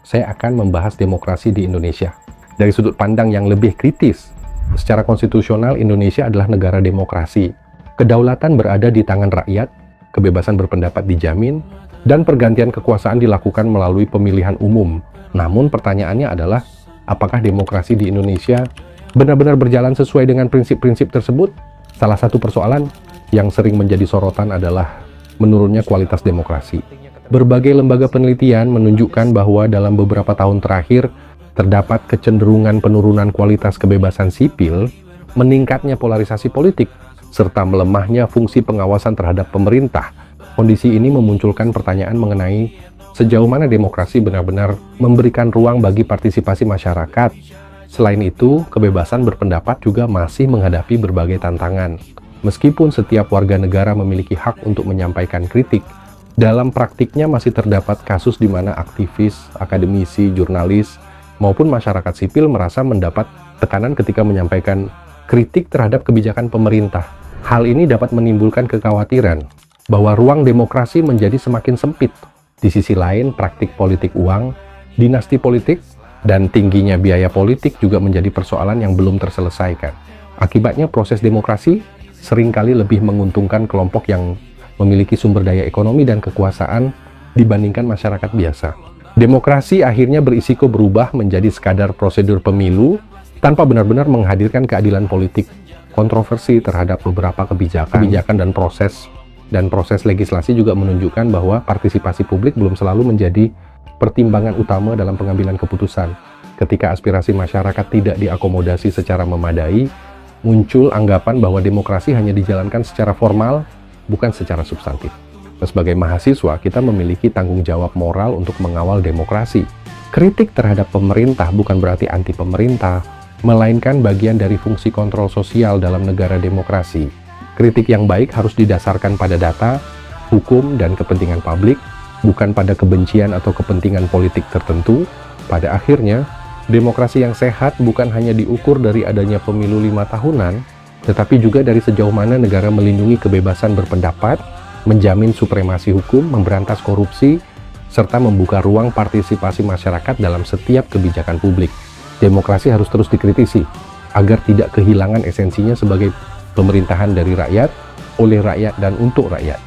saya akan membahas demokrasi di Indonesia dari sudut pandang yang lebih kritis. Secara konstitusional, Indonesia adalah negara demokrasi. Kedaulatan berada di tangan rakyat, kebebasan berpendapat dijamin, dan pergantian kekuasaan dilakukan melalui pemilihan umum. Namun pertanyaannya adalah, apakah demokrasi di Indonesia benar-benar berjalan sesuai dengan prinsip-prinsip tersebut? Salah satu persoalan yang sering menjadi sorotan adalah menurunnya kualitas demokrasi. Berbagai lembaga penelitian menunjukkan bahwa dalam beberapa tahun terakhir terdapat kecenderungan penurunan kualitas kebebasan sipil, meningkatnya polarisasi politik, serta melemahnya fungsi pengawasan terhadap pemerintah. Kondisi ini memunculkan pertanyaan mengenai sejauh mana demokrasi benar-benar memberikan ruang bagi partisipasi masyarakat. Selain itu, kebebasan berpendapat juga masih menghadapi berbagai tantangan. Meskipun setiap warga negara memiliki hak untuk menyampaikan kritik, dalam praktiknya masih terdapat kasus di mana aktivis, akademisi, jurnalis, maupun masyarakat sipil merasa mendapat tekanan ketika menyampaikan kritik terhadap kebijakan pemerintah. Hal ini dapat menimbulkan kekhawatiran bahwa ruang demokrasi menjadi semakin sempit. Di sisi lain, praktik politik uang, dinasti politik, dan tingginya biaya politik juga menjadi persoalan yang belum terselesaikan. Akibatnya, proses demokrasi seringkali lebih menguntungkan kelompok yang memiliki sumber daya ekonomi dan kekuasaan dibandingkan masyarakat biasa. Demokrasi akhirnya berisiko berubah menjadi sekadar prosedur pemilu tanpa benar-benar menghadirkan keadilan politik. Kontroversi terhadap beberapa kebijakan dan proses legislasi juga menunjukkan bahwa partisipasi publik belum selalu menjadi pertimbangan utama dalam pengambilan keputusan. Ketika aspirasi masyarakat tidak diakomodasi secara memadai, muncul anggapan bahwa demokrasi hanya dijalankan secara formal, bukan secara substantif. Sebagai mahasiswa, kita memiliki tanggung jawab moral untuk mengawal demokrasi. Kritik terhadap pemerintah bukan berarti anti pemerintah, melainkan bagian dari fungsi kontrol sosial dalam negara demokrasi. Kritik yang baik harus didasarkan pada data, hukum, dan kepentingan publik, bukan pada kebencian atau kepentingan politik tertentu. Pada akhirnya, demokrasi yang sehat bukan hanya diukur dari adanya pemilu 5 tahunan, tetapi juga dari sejauh mana negara melindungi kebebasan berpendapat, menjamin supremasi hukum, memberantas korupsi, serta membuka ruang partisipasi masyarakat dalam setiap kebijakan publik. Demokrasi harus terus dikritisi, agar tidak kehilangan esensinya sebagai pemerintahan dari rakyat, oleh rakyat, dan untuk rakyat.